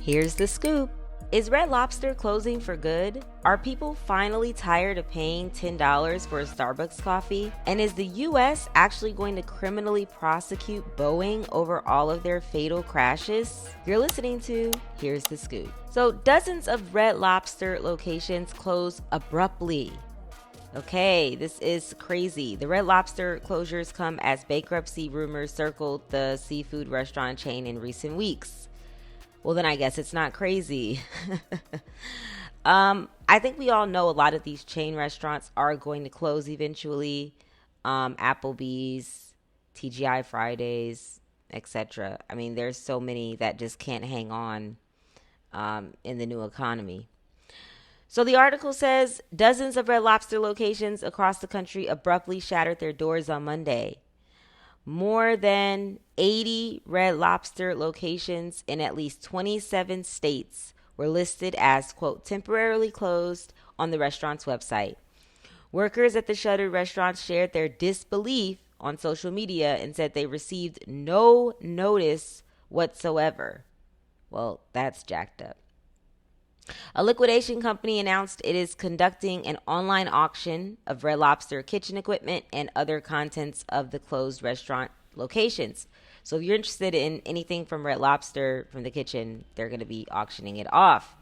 Here's the scoop. Is Red Lobster closing for good? Are people finally tired of paying $10 for a Starbucks coffee? And is the US actually going to criminally prosecute Boeing over all of their fatal crashes? You're listening to Here's the Scoop. So, dozens of Red Lobster locations close abruptly. Okay, this is crazy. The Red Lobster closures come as bankruptcy rumors circled the seafood restaurant chain in recent weeks. Well, then I guess it's not crazy. I think we all know a lot of these chain restaurants are going to close eventually. Applebee's, TGI Fridays, etc. I mean, there's so many that just can't hang on in the new economy. So the article says dozens of Red Lobster locations across the country abruptly shattered their doors on Monday. More than 80 Red Lobster locations in at least 27 states were listed as, quote, temporarily closed on the restaurant's website. Workers at the shuttered restaurants shared their disbelief on social media and said they received no notice whatsoever. Well, that's jacked up. A liquidation company announced it is conducting an online auction of Red Lobster kitchen equipment and other contents of the closed restaurant locations. So if you're interested in anything from Red Lobster from the kitchen, they're going to be auctioning it off.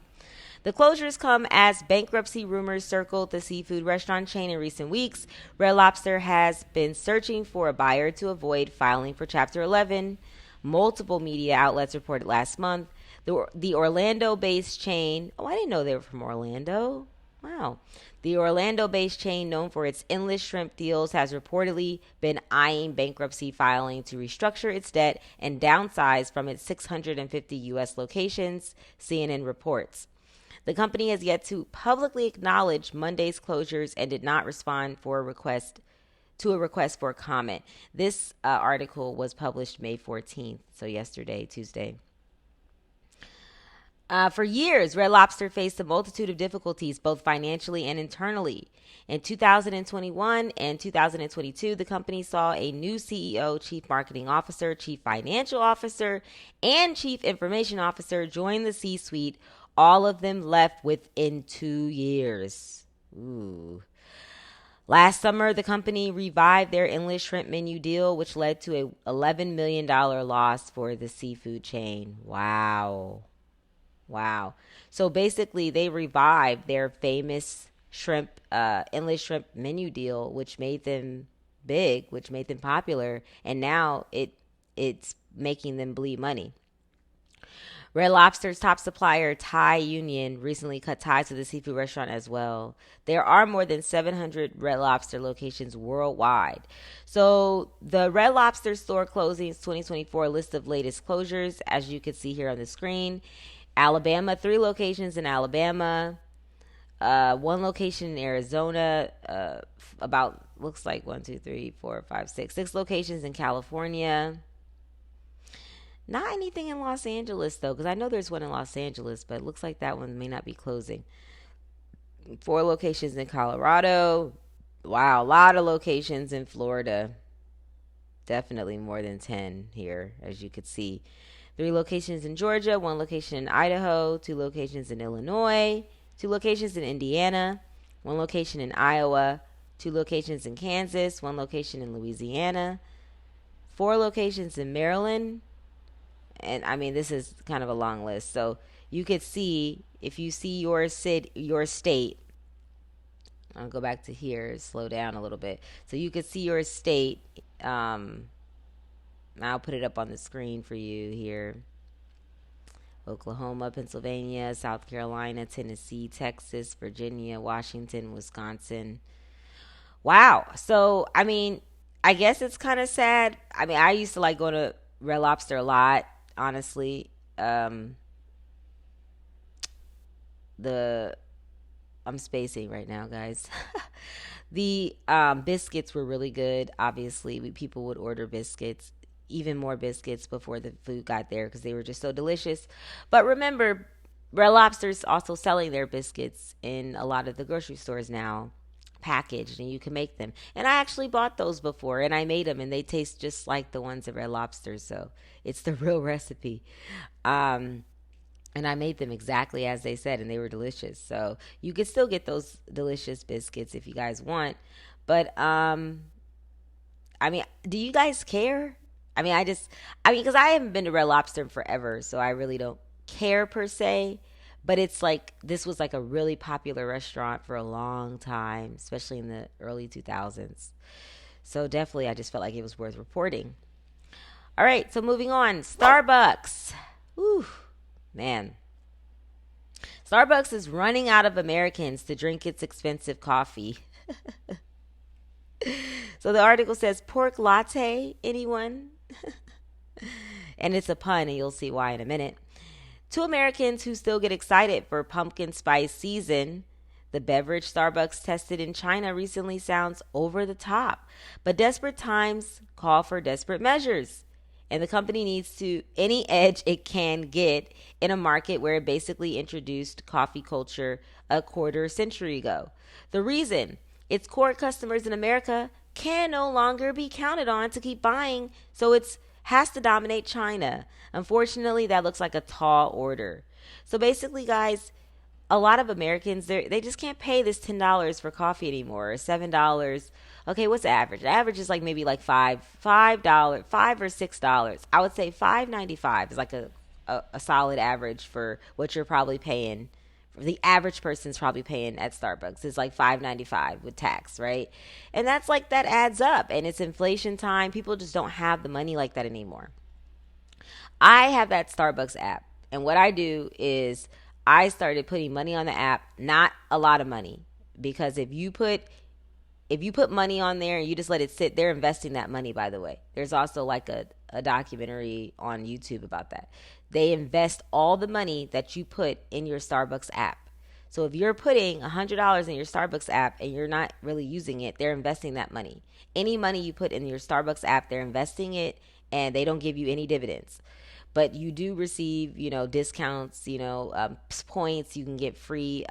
The closures come as bankruptcy rumors circled the seafood restaurant chain in recent weeks. Red Lobster has been searching for a buyer to avoid filing for Chapter 11. Multiple media outlets reported last month. The Orlando-based chain, I didn't know they were from Orlando. Wow. The Orlando-based chain, known for its endless shrimp deals, has reportedly been eyeing bankruptcy filing to restructure its debt and downsize from its 650 U.S. locations, CNN reports. The company has yet to publicly acknowledge Monday's closures and did not respond for a request for comment. This article was published May 14th, so yesterday, Tuesday. For years, Red Lobster faced a multitude of difficulties, both financially and internally. In 2021 and 2022, the company saw a new CEO, chief marketing officer, chief financial officer, and chief information officer join the C-suite. All of them left within 2 years. Ooh. Last summer, the company revived their endless shrimp menu deal, which led to a $11 million loss for the seafood chain. Wow. So basically, they revived their famous shrimp, endless shrimp menu deal, which made them big, which made them popular, and now it's making them bleed money. Red Lobster's top supplier, Thai Union, recently cut ties with the seafood restaurant as well. There are more than 700 Red Lobster locations worldwide. So the Red Lobster store closings 2024 list of latest closures, as you can see here on the screen. Alabama, 3 locations in Alabama, 1 location in Arizona, looks like 6 locations in California. Not anything in Los Angeles, though, because I know there's one in Los Angeles, but it looks like that one may not be closing. 4 locations in Colorado. Wow, a lot of locations in Florida. Definitely more than 10 here, as you could see. 3 locations in Georgia, 1 location in Idaho, 2 locations in Illinois, 2 locations in Indiana, 1 location in Iowa, 2 locations in Kansas, 1 location in Louisiana, 4 locations in Maryland. And I mean, this is kind of a long list. So you could see, if you see your state, I'll go back to here, slow down a little bit. So you could see your state. I'll put it up on the screen for you here. Oklahoma, Pennsylvania, South Carolina, Tennessee, Texas, Virginia, Washington, Wisconsin. Wow. So, I mean, I guess it's kind of sad. I mean, I used to like going to Red Lobster a lot, honestly. I'm spacing right now, guys. The biscuits were really good. Obviously, people would order biscuits, even more biscuits before the food got there because they were just so delicious. But remember, Red Lobster's also selling their biscuits in a lot of the grocery stores now, packaged, and you can make them. And I actually bought those before, and I made them, and they taste just like the ones at Red Lobster. So it's the real recipe. And I made them exactly as they said, and they were delicious. So you can still get those delicious biscuits if you guys want. But I mean, do you guys care? I mean, because I haven't been to Red Lobster in forever, so I really don't care per se. But it's like this was like a really popular restaurant for a long time, especially in the early 2000s. So definitely, I just felt like it was worth reporting. All right, so moving on, Starbucks. Whew, man, Starbucks is running out of Americans to drink its expensive coffee. So the article says pork latte, anyone? And it's a pun, and you'll see why in a minute. To Americans who still get excited for pumpkin spice season, the beverage Starbucks tested in China recently sounds over the top. But desperate times call for desperate measures. And the company needs to any edge it can get in a market where it basically introduced coffee culture a quarter century ago. The reason its core customers in America can no longer be counted on to keep buying, so it's has to dominate China. Unfortunately, that looks like a tall order. So basically, guys, a lot of Americans they just can't pay this $10 for coffee anymore, or $7. Okay, what's the average? The average is like maybe like $5, $5 or $6. I would say $5.95 is like a solid average for what you're probably paying. The average person's probably paying at Starbucks is like $5.95 with tax, right? And that's like that adds up, and it's inflation time. People just don't have the money like that anymore. I have that Starbucks app, and what I do is I started putting money on the app, not a lot of money, because if you put money on there and you just let it sit, they're investing that money, by the way. There's also like a documentary on YouTube about that. They invest all the money that you put in your Starbucks app. So if you're putting $100 in your Starbucks app and you're not really using it, they're investing that money. Any money you put in your Starbucks app, they're investing it, and they don't give you any dividends. But you do receive, discounts, points. You can get free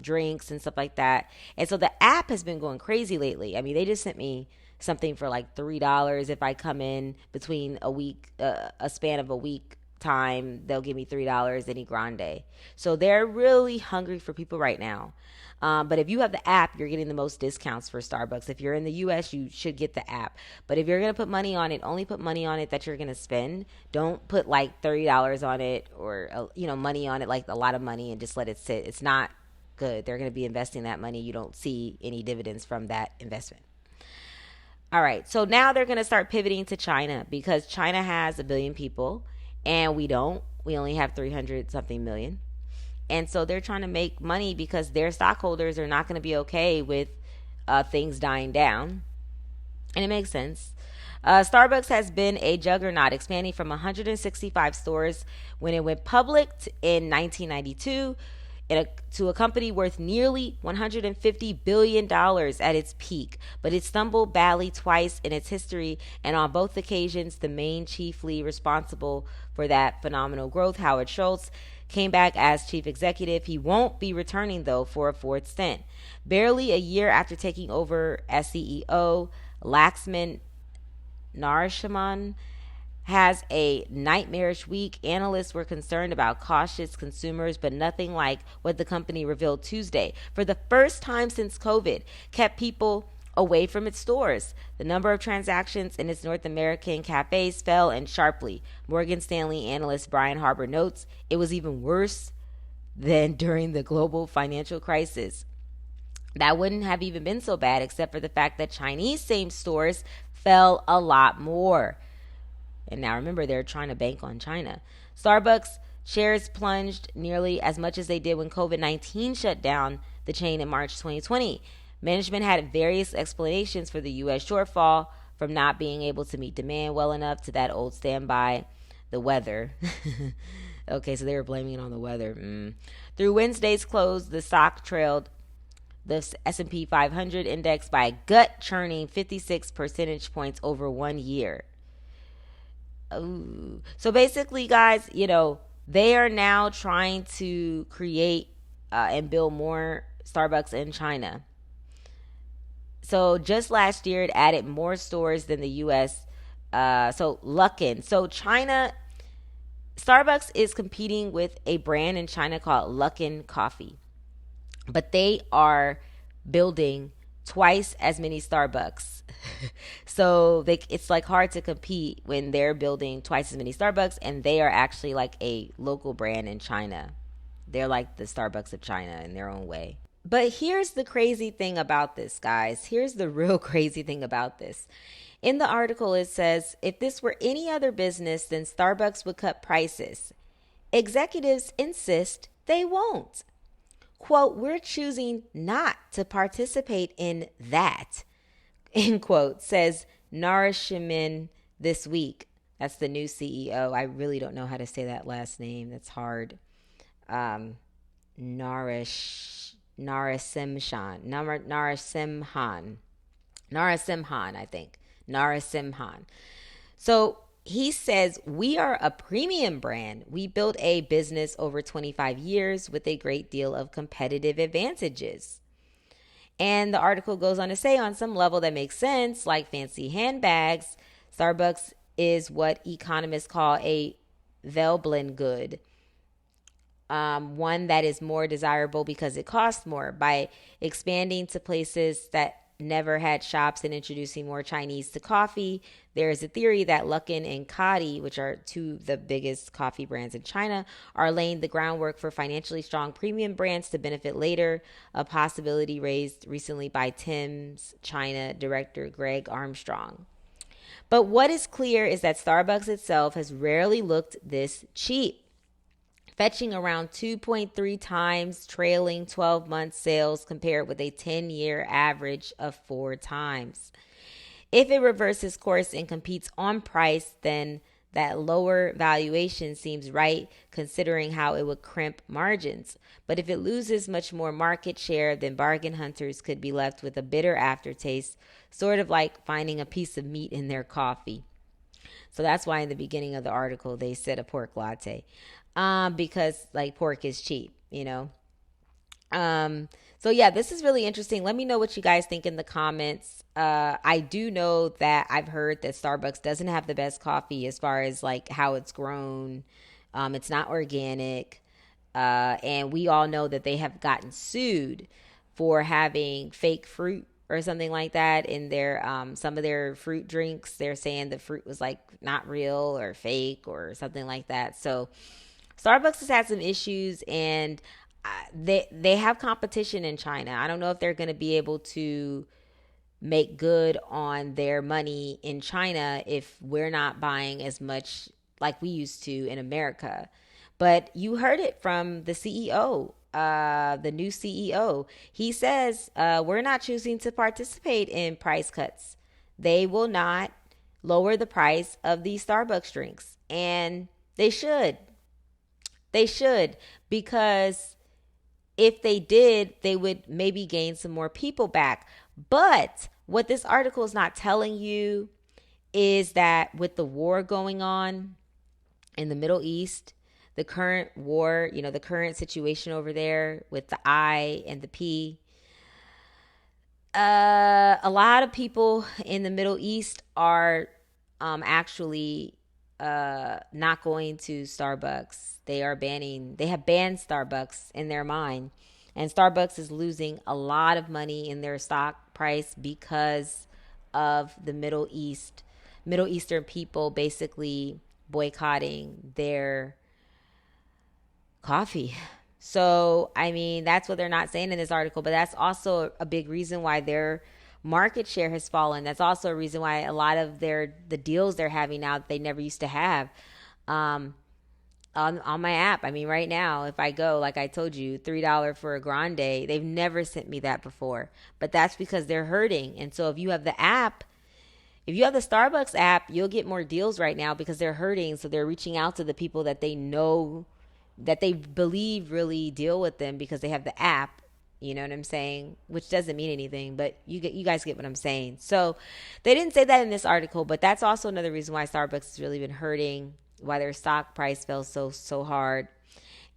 drinks and stuff like that. And so the app has been going crazy lately. I mean, they just sent me something for like $3 if I come in between a week, a span of a week time. They'll give me $3 any grande. So they're really hungry for people right now. But if you have the app, you're getting the most discounts for Starbucks. If you're in the US, you should get the app. But if you're going to put money on it, only put money on it that you're going to spend. Don't put like $30 on it or, money on it, like a lot of money, and just let it sit. It's not good. They're going to be investing that money. You don't see any dividends from that investment. All right. So now they're going to start pivoting to China because China has 1 billion people and we don't. We only have 300 something million. And so they're trying to make money because their stockholders are not going to be okay with things dying down. And it makes sense. Starbucks has been a juggernaut, expanding from 165 stores when it went public in 1992 to a company worth nearly $150 billion at its peak. But it stumbled badly twice in its history, and on both occasions, the main chiefly responsible for that phenomenal growth, Howard Schultz, came back as chief executive. He won't be returning, though, for a fourth stint. Barely a year after taking over as CEO, Laxman Narasimhan has a nightmarish week. Analysts were concerned about cautious consumers, but nothing like what the company revealed Tuesday. For the first time since COVID, kept people away from its stores. The number of transactions in its North American cafes fell and sharply. Morgan Stanley analyst Brian Harbour notes it was even worse than during the global financial crisis. That wouldn't have even been so bad except for the fact that Chinese same stores fell a lot more. And now remember, they're trying to bank on China. Starbucks shares plunged nearly as much as they did when COVID-19 shut down the chain in March 2020. Management had various explanations for the U.S. shortfall, from not being able to meet demand well enough to that old standby, the weather. Okay, so they were blaming it on the weather. Through Wednesday's close, the stock trailed the S&P 500 index by a gut-churning 56 percentage points over 1 year. Ooh. So basically, guys, they are now trying to create and build more Starbucks in China. So just last year, it added more stores than the U.S. So Luckin. So China, Starbucks is competing with a brand in China called Luckin Coffee, but they are building twice as many Starbucks. So it's like hard to compete when they're building twice as many Starbucks and they are actually like a local brand in China. They're like the Starbucks of China in their own way. But here's the crazy thing about this, guys. Here's the real crazy thing about this. In the article, it says if this were any other business, then Starbucks would cut prices. Executives insist they won't. Quote, we're choosing not to participate in that, end quote, says Narashimin this week. That's the new CEO. I really don't know how to say that last name. That's hard. Narasimhan, I think. Narasimhan. So he says, we are a premium brand. We built a business over 25 years with a great deal of competitive advantages. And the article goes on to say, on some level that makes sense, like fancy handbags, Starbucks is what economists call a Veblen good. One that is more desirable because it costs more. By expanding to places that never had shops and introducing more Chinese to coffee, there is a theory that Luckin and Kadi, which are two of the biggest coffee brands in China, are laying the groundwork for financially strong premium brands to benefit later, a possibility raised recently by Tim's China director Greg Armstrong. But what is clear is that Starbucks itself has rarely looked this cheap, fetching around 2.3 times trailing 12-month sales compared with a 10-year average of 4 times. If it reverses course and competes on price, then that lower valuation seems right considering how it would crimp margins. But if it loses much more market share, then bargain hunters could be left with a bitter aftertaste, sort of like finding a piece of meat in their coffee. So that's why in the beginning of the article they said a pork latte. Because like pork is cheap, you know. So yeah, this is really interesting. Let me know what you guys think in the comments. I do know that I've heard that Starbucks doesn't have the best coffee as far as like how it's grown. It's not organic. And we all know that they have gotten sued for having fake fruit or something like that in their some of their fruit drinks. They're saying the fruit was like not real or fake or something like that. So Starbucks has had some issues, and they have competition in China. I don't know if they're going to be able to make good on their money in China if we're not buying as much like we used to in America. But you heard it from the CEO, the new CEO. He says we're not choosing to participate in price cuts. They will not lower the price of these Starbucks drinks, and they should. They should, because if they did, they would maybe gain some more people back. But what this article is not telling you is that with the war going on in the Middle East, the current war, you know, the current situation over there with the I and the P, a lot of people in the Middle East are actually not going to Starbucks. They have banned Starbucks in their mind. And Starbucks is losing a lot of money in their stock price because of the Middle Eastern people basically boycotting their coffee. So, I mean, that's what they're not saying in this article, but that's also a big reason why their market share has fallen. That's also a reason why a lot of the deals they're having now that they never used to have on my app. I mean, right now, if I go, like I told you, $3 for a grande, they've never sent me that before. But that's because they're hurting. And so if you have the app, if you have the Starbucks app, you'll get more deals right now because they're hurting. So they're reaching out to the people that they know, that they believe really deal with them because they have the app. You know what I'm saying? Which doesn't mean anything, but you guys get what I'm saying. So they didn't say that in this article, but that's also another reason why Starbucks has really been hurting, why their stock price fell so hard,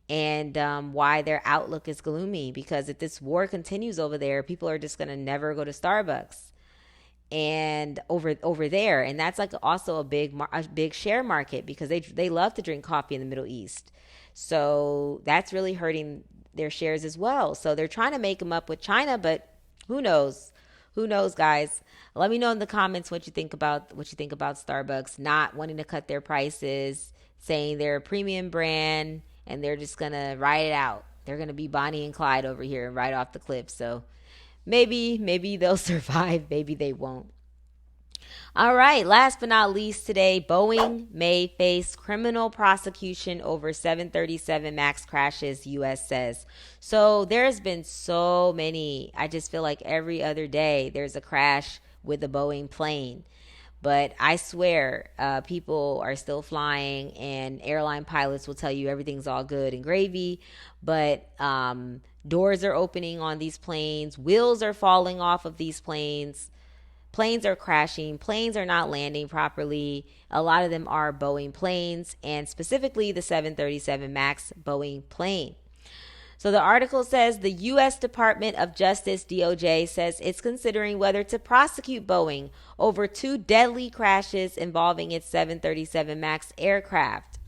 and why their outlook is gloomy. Because if this war continues over there, people are just gonna never go to Starbucks. and over there, and that's like also a big share market because they love to drink coffee in the Middle East. So that's really hurting their shares as well. So they're trying to make them up with China, but who knows? Who knows, guys? Let me know in the comments what you think about Starbucks not wanting to cut their prices, saying they're a premium brand and they're just gonna ride it out. They're gonna be Bonnie and Clyde over here and ride off the cliff. So maybe they'll survive, maybe they won't. All right, last but not least today, Boeing may face criminal prosecution over 737 MAX crashes, US says. So there's been so many. I just feel like every other day there's a crash with a Boeing plane. But I swear, people are still flying, and airline pilots will tell you everything's all good and gravy. But doors are opening on these planes, wheels are falling off of these planes. Planes are crashing. Planes are not landing properly. A lot of them are Boeing planes, and specifically the 737 MAX Boeing plane. So the article says the U.S. Department of Justice, DOJ, says it's considering whether to prosecute Boeing over two deadly crashes involving its 737 MAX aircraft.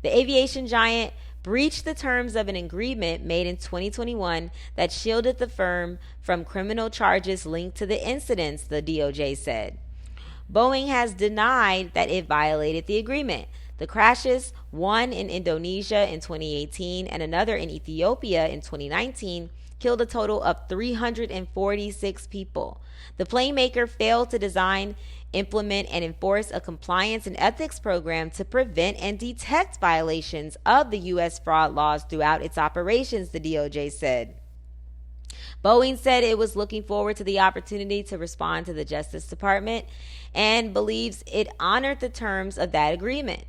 The aviation giant breached the terms of an agreement made in 2021 that shielded the firm from criminal charges linked to the incidents, the DOJ said. Boeing has denied that it violated the agreement. The crashes, one in Indonesia in 2018 and another in Ethiopia in 2019, killed a total of 346 people. The plane maker failed to design, implement, and enforce a compliance and ethics program to prevent and detect violations of the U.S. fraud laws throughout its operations, the DOJ said. Boeing said it was looking forward to the opportunity to respond to the Justice Department and believes it honored the terms of that agreement.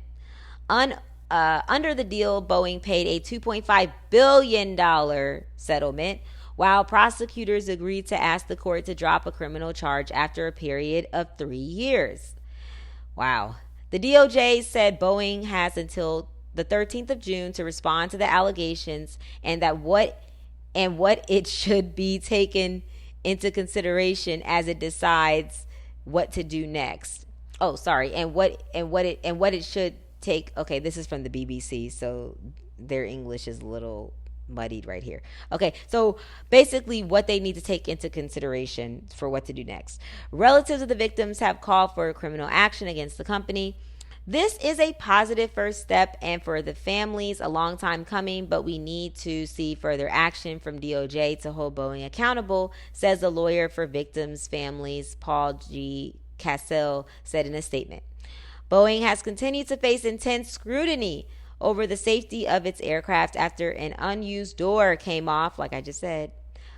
Under the deal, Boeing paid a $2.5 billion settlement, while prosecutors agreed to ask the court to drop a criminal charge after a period of 3 years. Wow. The DOJ said Boeing has until the 13th of June to respond to the allegations, and that what it should be taken into consideration as it decides what to do next. Oh, sorry. And what it should take. Okay, this is from the BBC, so their English is a little muddied right here. Okay, so basically what they need to take into consideration for what to do next. Relatives of the victims have called for criminal action against the company. This is a positive first step, and for the families, a long time coming, but we need to see further action from DOJ to hold Boeing accountable, says the lawyer for victims' families, Paul G. Cassell, said in a statement. Boeing has continued to face intense scrutiny over the safety of its aircraft after an unused door came off, like I just said.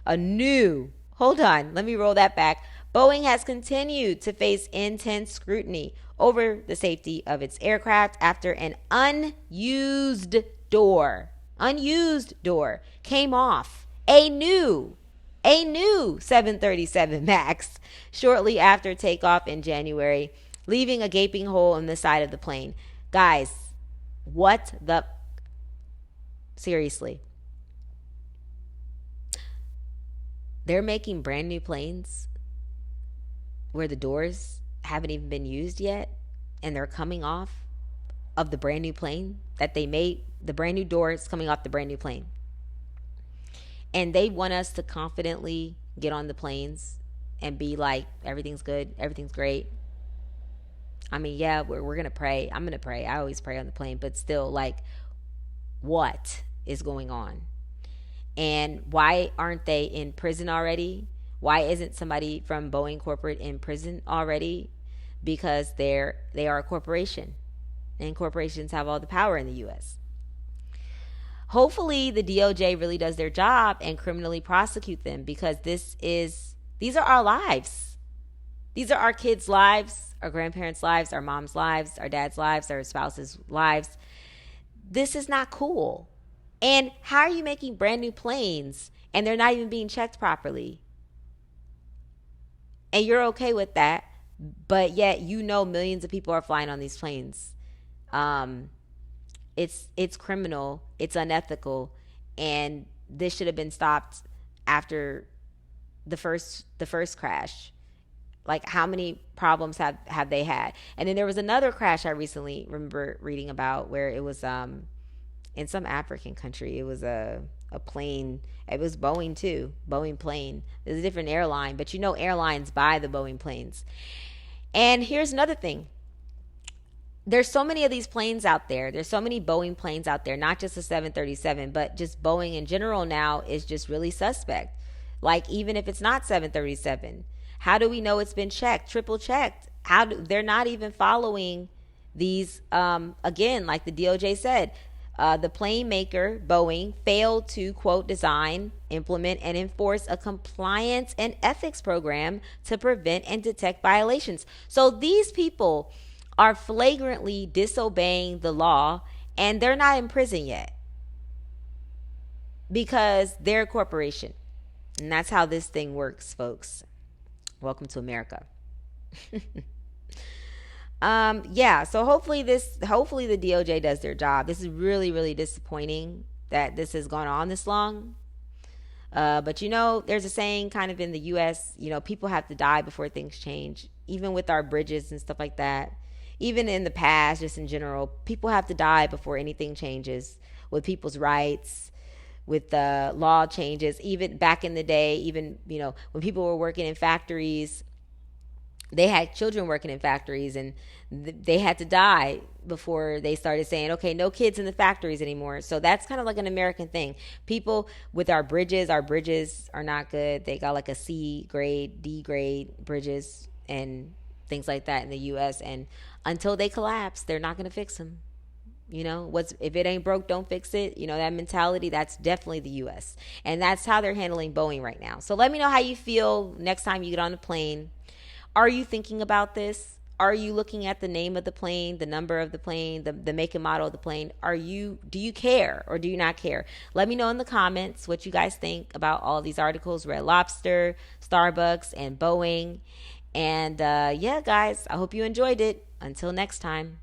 Hold on, let me roll that back. Boeing has continued to face intense scrutiny over the safety of its aircraft after an unused door came off. A new 737 MAX shortly after takeoff in January, leaving a gaping hole in the side of the plane. Guys, seriously. They're making brand new planes where the doors haven't even been used yet, and they're coming off of the brand new plane that they made. The brand new doors coming off the brand new plane. And they want us to confidently get on the planes and be like, everything's good, everything's great. I mean, yeah, we're going to pray. I'm going to pray. I always pray on the plane, but still, like, what is going on? And why aren't they in prison already? Why isn't somebody from Boeing Corporate in prison already? Because they are a corporation, and corporations have all the power in the U.S. Hopefully the DOJ really does their job and criminally prosecute them, because these are our lives. These are our kids' lives, our grandparents' lives, our mom's lives, our dad's lives, our spouse's lives. This is not cool. And how are you making brand new planes and they're not even being checked properly? And you're okay with that, but yet millions of people are flying on these planes. It's criminal, it's unethical, and this should have been stopped after the first crash. Like, how many problems have they had? And then there was another crash I recently remember reading about, where it was in some African country. It was a plane. It was Boeing too, Boeing plane. It's a different airline, but you know, airlines buy the Boeing planes. And here's another thing: there's so many of these planes out there. There's so many Boeing planes out there, not just the 737, but just Boeing in general now is just really suspect. Like, even if it's not 737, how do we know it's been checked, triple checked? They're not even following these, again, like the DOJ said, the plane maker, Boeing, failed to, quote, design, implement, and enforce a compliance and ethics program to prevent and detect violations. So these people are flagrantly disobeying the law, and they're not in prison yet because they're a corporation. And that's how this thing works, folks. Welcome to America. Yeah, so hopefully the DOJ does their job. This is really, really disappointing that this has gone on this long. But you know, there's a saying kind of in the US, you know, people have to die before things change, even with our bridges and stuff like that. Even in the past, just in general, people have to die before anything changes with people's rights, with the law changes. Even back in the day, even, you know, when people were working in factories, they had children working in factories, and they had to die before they started saying, okay, no kids in the factories anymore. So that's kind of like an American thing. People with our bridges are not good. They got like a C grade, D grade bridges and things like that in the US, and until they collapse, they're not going to fix them. You know, if it ain't broke, don't fix it. You know, that mentality, that's definitely the US. And that's how they're handling Boeing right now. So let me know how you feel next time you get on a plane. Are you thinking about this? Are you looking at the name of the plane, the number of the plane, the make and model of the plane? Do you care or do you not care? Let me know in the comments what you guys think about all these articles: Red Lobster, Starbucks, and Boeing. And yeah, guys, I hope you enjoyed it. Until next time.